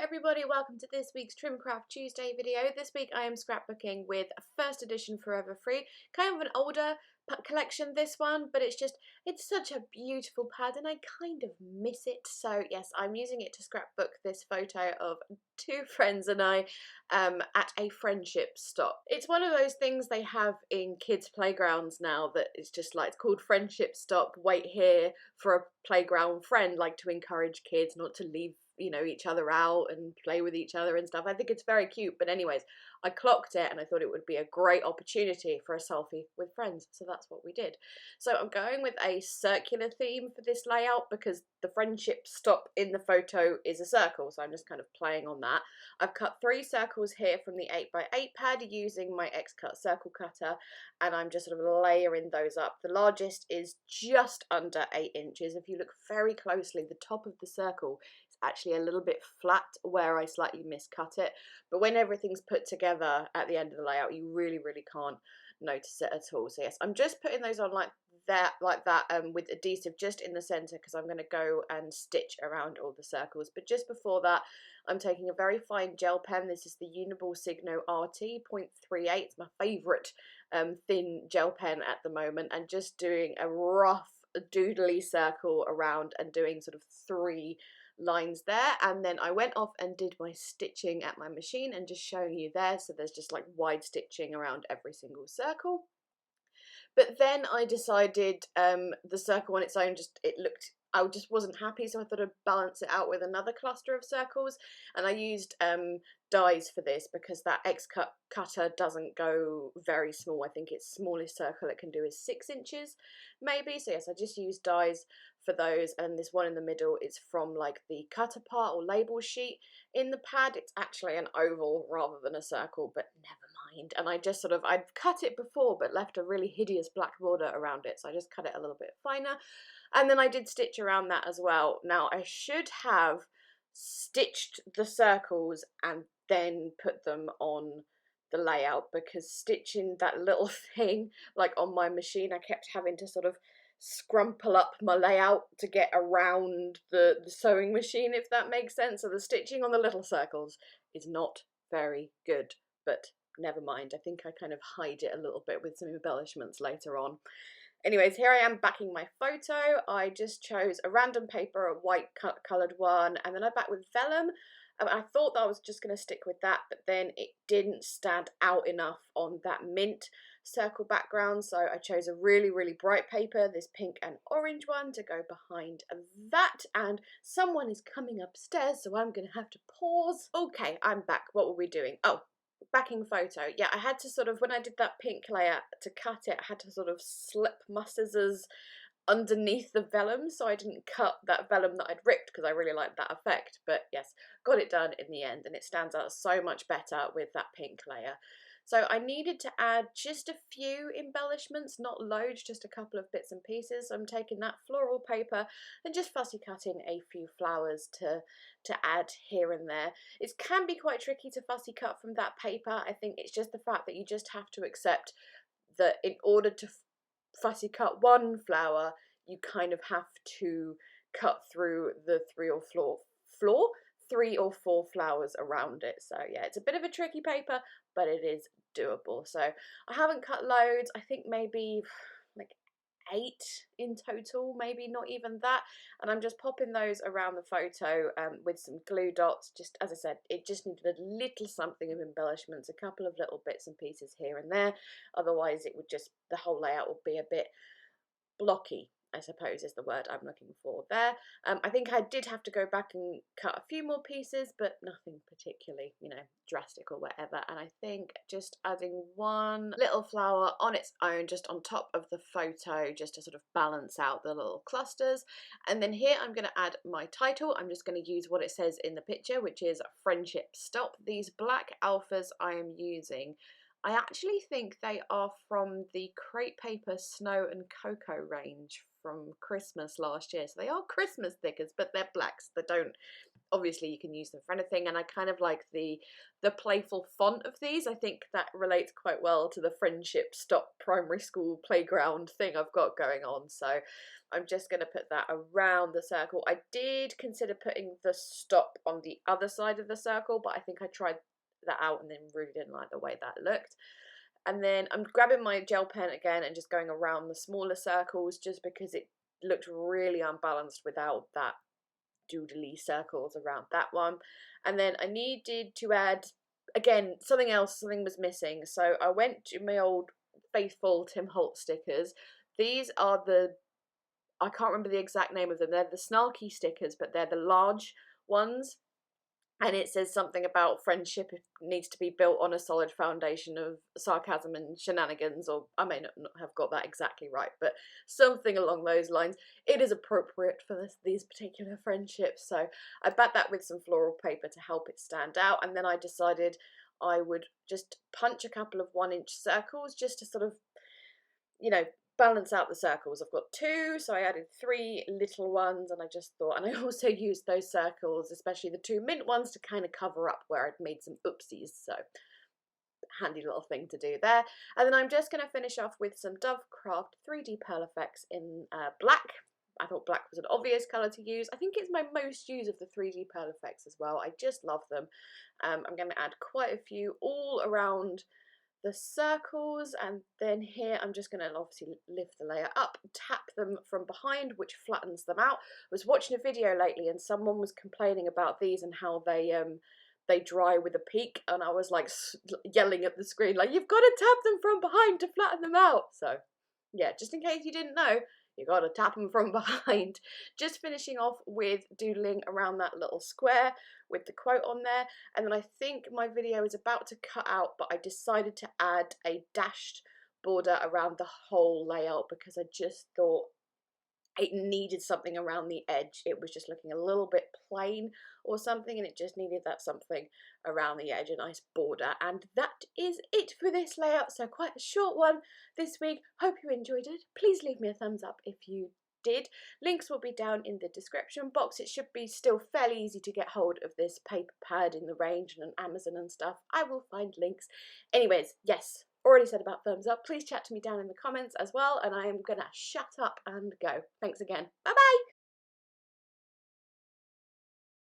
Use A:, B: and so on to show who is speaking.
A: everybody, welcome to this week's Trimcraft Tuesday video. This week I am scrapbooking with a first edition Forever Free, kind of an older collection this one, but it's such a beautiful pad and I kind of miss it. So yes, I'm using it to scrapbook this photo of two friends and I at a friendship stop. It's one of those things they have in kids' playgrounds now that it's just like, it's called friendship stop, wait here for a playground friend, like to encourage kids not to leave each other out and play with each other and stuff. I think it's very cute, but anyways, I clocked it and I thought it would be a great opportunity for a selfie with friends, so that's what we did. So I'm going with a circular theme for this layout because the friendship stop in the photo is a circle, so I'm just kind of playing on that. I've cut 3 circles here from the 8x8 pad using my X-Cut circle cutter, and I'm just sort of layering those up. The largest is just under 8 inches. If you look very closely, the top of the circle actually a little bit flat where I slightly miscut it, but when everything's put together at the end of the layout you really can't notice it at all. So yes, I'm just putting those on like that with adhesive just in the center because I'm going to go and stitch around all the circles. But just before that, I'm taking a very fine gel pen. This is the Uniball Signo RT 0.38. It's my favorite thin gel pen at the moment, and just doing a rough doodly circle around and doing sort of 3 lines there, and then I went off and did my stitching at my machine and just showing you there. So there's just like wide stitching around every single circle. But then I decided the circle on its own I just wasn't happy, so I thought I'd balance it out with another cluster of circles, and I used dies for this because that X-Cut cutter doesn't go very small. I think its smallest circle it can do is 6 inches maybe. So yes, I just used dies for those, and this one in the middle is from like the cutter part or label sheet. In the pad it's actually an oval rather than a circle, but never mind. And I just I'd cut it before but left a really hideous black border around it, so I just cut it a little bit finer. And then I did stitch around that as well. Now I should have stitched the circles and then put them on the layout, because stitching that little thing like on my machine, I kept having to sort of scrumple up my layout to get around the sewing machine, if that makes sense. So the stitching on the little circles is not very good, but never mind. I think I kind of hide it a little bit with some embellishments later on. Anyways, here I am backing my photo. I just chose a random paper, a white coloured one, and then I backed with vellum. I thought that I was just going to stick with that, but then it didn't stand out enough on that mint circle background, so I chose a really bright paper, this pink and orange one, to go behind that. And someone is coming upstairs, so I'm going to have to pause. Okay, I'm back. What were we doing? Oh, backing photo. Yeah, I had to when I did that pink layer to cut it, I had to slip my scissors underneath the vellum, so I didn't cut that vellum that I'd ripped because I really liked that effect. But yes, got it done in the end, and it stands out so much better with that pink layer. So I needed to add just a few embellishments, not loads, just a couple of bits and pieces. So I'm taking that floral paper and just fussy cutting a few flowers to add here and there. It can be quite tricky to fussy cut from that paper. I think it's just the fact that you just have to accept that in order to fussy cut one flower, you kind of have to cut through the 3 or 4 flowers around it. So yeah, it's a bit of a tricky paper, but it is doable. So I haven't cut loads. I think maybe like 8 in total, maybe not even that, and I'm just popping those around the photo with some glue dots. Just as I said, it just needed a little something of embellishments, a couple of little bits and pieces here and there, otherwise it would just, the whole layout would be a bit blocky, I suppose is the word I'm looking for there. I think I did have to go back and cut a few more pieces, but nothing particularly, drastic or whatever. And I think just adding one little flower on its own, just on top of the photo, just to balance out the little clusters. And then here I'm going to add my title. I'm just going to use what it says in the picture, which is Friendship Stop. These black alphas I am using, I actually think they are from the Crepe Paper Snow and Cocoa range from Christmas last year. So they are Christmas stickers, but they're blacks. They don't obviously you can use them for anything, and I kind of like the playful font of these. I think that relates quite well to the friendship stop primary school playground thing I've got going on, so I'm just going to put that around the circle. I did consider putting the stop on the other side of the circle, but I think I tried that out and then really didn't like the way that looked. And then I'm grabbing my gel pen again and just going around the smaller circles, just because it looked really unbalanced without that doodly circles around that one. And then I needed to add, again, something else, something was missing. So I went to my old faithful Tim Holtz stickers. These are the, I can't remember the exact name of them. They're the snarky stickers, but they're the large ones. And it says something about friendship needs to be built on a solid foundation of sarcasm and shenanigans, or I may not have got that exactly right, but something along those lines. It is appropriate for these particular friendships, so I backed that with some floral paper to help it stand out, and then I decided I would just punch a couple of 1-inch circles just to sort of, you know, balance out the circles. I've got 2, so I added 3 little ones, and I just thought, and I also used those circles, especially the 2 mint ones, to kind of cover up where I'd made some oopsies, so handy little thing to do there. And then I'm just going to finish off with some Trimcraft 3D Pearl Effects in black. I thought black was an obvious colour to use. I think it's my most used of the 3D Pearl Effects as well. I just love them. I'm going to add quite a few all around the circles, and then here I'm just going to obviously lift the layer up, tap them from behind, which flattens them out. I was watching a video lately and someone was complaining about these and how they dry with a peak, and I was like yelling at the screen like, you've got to tap them from behind to flatten them out. So yeah, just in case you didn't know, you got to tap them from behind. Just finishing off with doodling around that little square with the quote on there, and then I think my video is about to cut out, but I decided to add a dashed border around the whole layout because I just thought it needed something around the edge. It was just looking a little bit plain or something, and it just needed that something around the edge, a nice border. And that is it for this layout, so quite a short one this week. Hope you enjoyed it. Please leave me a thumbs up if you did. Links will be down in the description box. It should be still fairly easy to get hold of this paper pad in the range and on Amazon and stuff. I will find links. Anyways, yes, already said about thumbs up. Please chat to me down in the comments as well, and I am gonna shut up and go. Thanks again. Bye bye.